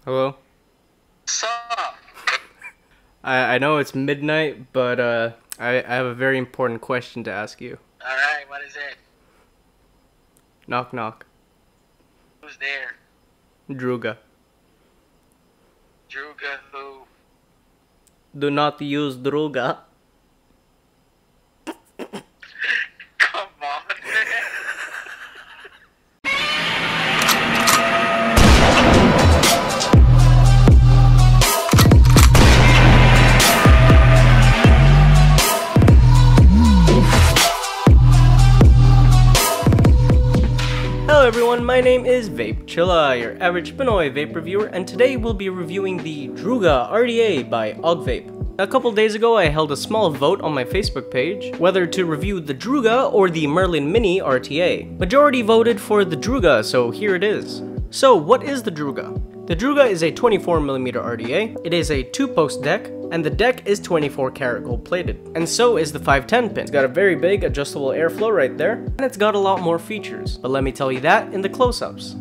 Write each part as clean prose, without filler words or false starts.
Hello? Sup? I know it's midnight, but I have a very important question to ask you. Alright, what is it? Knock knock. Who's there? Druga. Druga who? Do not use Druga. Come on. Hello everyone, my name is VapeChilla, your average Pinoy vape reviewer, and today we'll be reviewing the Druga RDA by AugVape. A couple days ago I held a small vote on my Facebook page whether to review the Druga or the Merlin Mini RTA. Majority voted for the Druga, so here it is. So what is the Druga? The Druga is a 24mm RDA, it is a 2-post deck, and the deck is 24 karat gold plated. And so is the 510 pin. It's got a very big adjustable airflow right there, and it's got a lot more features. But let me tell you that in the close-ups.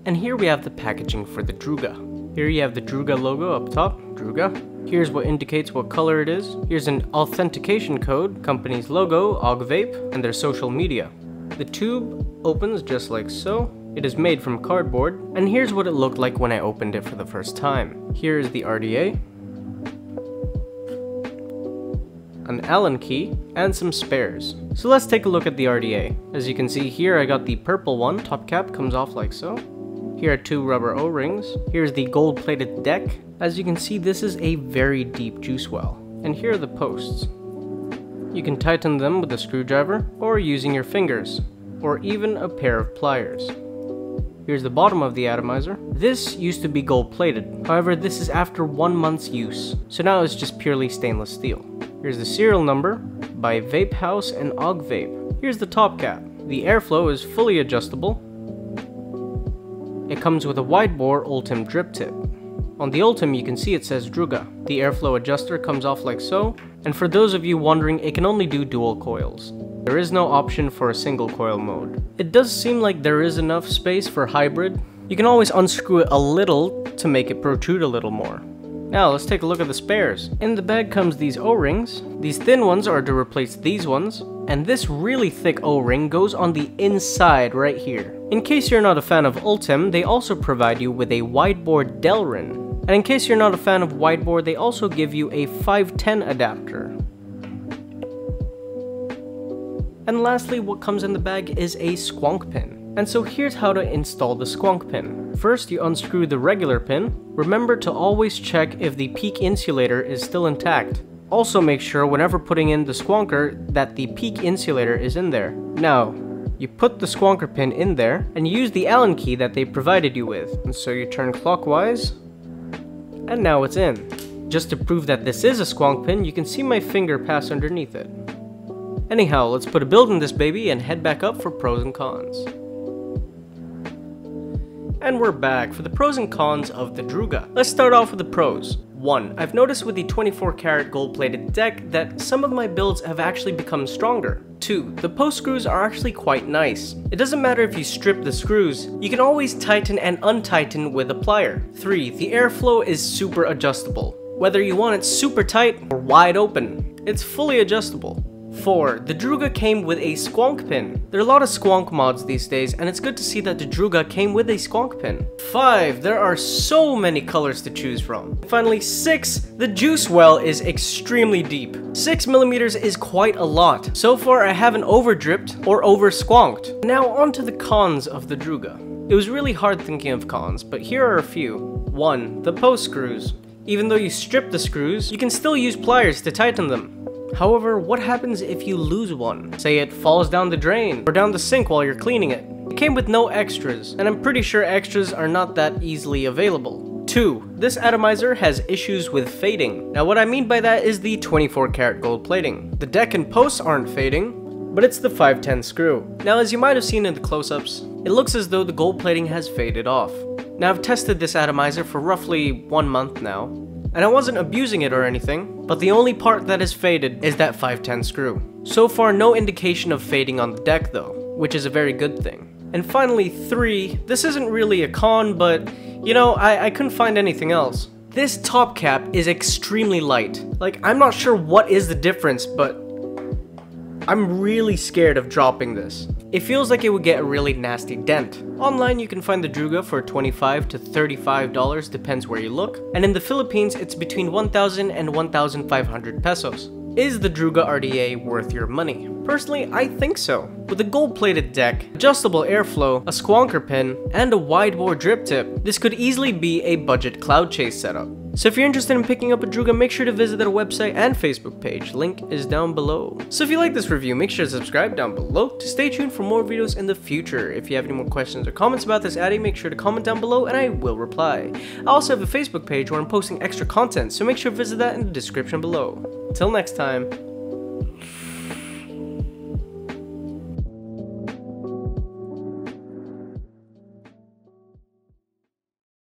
And here we have the packaging for the Druga. Here you have the Druga logo up top, Druga. Here's what indicates what color it is. Here's an authentication code, company's logo, AugVape, and their social media. The tube opens just like so. It is made from cardboard, and here's what it looked like when I opened it for the first time. Here is the RDA, an Allen key, and some spares. So let's take a look at the RDA. As you can see here, I got the purple one. Top cap comes off like so. Here are 2 rubber O-rings. Here's the gold-plated deck. As you can see, this is a very deep juice well. And here are the posts. You can tighten them with a screwdriver, or using your fingers, or even a pair of pliers. Here's the bottom of the atomizer. This used to be gold-plated. However, this is after 1 month's use, so now it's just purely stainless steel. Here's the serial number by Vape House and AugVape. Here's the top cap. The airflow is fully adjustable. It comes with a wide-bore Ultim drip tip. On the Ultim, you can see it says Druga. The airflow adjuster comes off like so, and for those of you wondering, it can only do dual coils. There is no option for a single coil mode. It does seem like there is enough space for hybrid. You can always unscrew it a little to make it protrude a little more. Now let's take a look at the spares. In the bag comes these O-rings. These thin ones are to replace these ones, and this really thick O-ring goes on the inside right here. In case you're not a fan of Ultim, they also provide you with a wide-bore Delrin. And in case you're not a fan of wide-bore, they also give you a 510 adapter. And lastly, what comes in the bag is a squonk pin. And so here's how to install the squonk pin. First, you unscrew the regular pin. Remember to always check if the peak insulator is still intact. Also make sure whenever putting in the squonker that the peak insulator is in there. Now, you put the squonker pin in there and use the Allen key that they provided you with. And so you turn clockwise, and now it's in. Just to prove that this is a squonk pin, you can see my finger pass underneath it. Anyhow, let's put a build in this baby and head back up for pros and cons. And we're back for the pros and cons of the Druga. Let's start off with the pros. 1. I've noticed with the 24 karat gold plated deck that some of my builds have actually become stronger. 2. The post screws are actually quite nice. It doesn't matter if you strip the screws, you can always tighten and untighten with a plier. 3. The airflow is super adjustable. Whether you want it super tight or wide open, it's fully adjustable. 4. The Druga came with a squonk pin. There are a lot of squonk mods these days, and it's good to see that the Druga came with a squonk pin. 5. There are so many colors to choose from. Finally, 6. The juice well is extremely deep. 6mm is quite a lot. So far, I haven't over-dripped or over-squonked. Now on to the cons of the Druga. It was really hard thinking of cons, but here are a few. 1. The post screws. Even though you strip the screws, you can still use pliers to tighten them. However, what happens if you lose one? Say it falls down the drain or down the sink while you're cleaning it. It came with no extras, and I'm pretty sure extras are not that easily available. 2. This atomizer has issues with fading. Now what I mean by that is the 24 karat gold plating. The deck and posts aren't fading, but it's the 510 screw. Now as you might have seen in the close-ups, it looks as though the gold plating has faded off. Now I've tested this atomizer for roughly 1 month now, and I wasn't abusing it or anything, but the only part that is faded is that 510 screw. So far, no indication of fading on the deck though, which is a very good thing. And finally 3, this isn't really a con, but you know, I couldn't find anything else. This top cap is extremely light. Like, I'm not sure what is the difference, but I'm really scared of dropping this. It feels like it would get a really nasty dent. Online you can find the Druga for $25 to $35, depends where you look, and in the Philippines it's between 1,000 and 1,500 pesos. Is the Druga RDA worth your money? Personally, I think so. With a gold-plated deck, adjustable airflow, a squonker pin, and a wide-bore drip tip, this could easily be a budget cloud chase setup. So if you're interested in picking up a Druga, make sure to visit their website and Facebook page. Link is down below. So if you like this review, make sure to subscribe down below to stay tuned for more videos in the future. If you have any more questions or comments about this Addy, make sure to comment down below and I will reply. I also have a Facebook page where I'm posting extra content, so make sure to visit that in the description below. Till next time.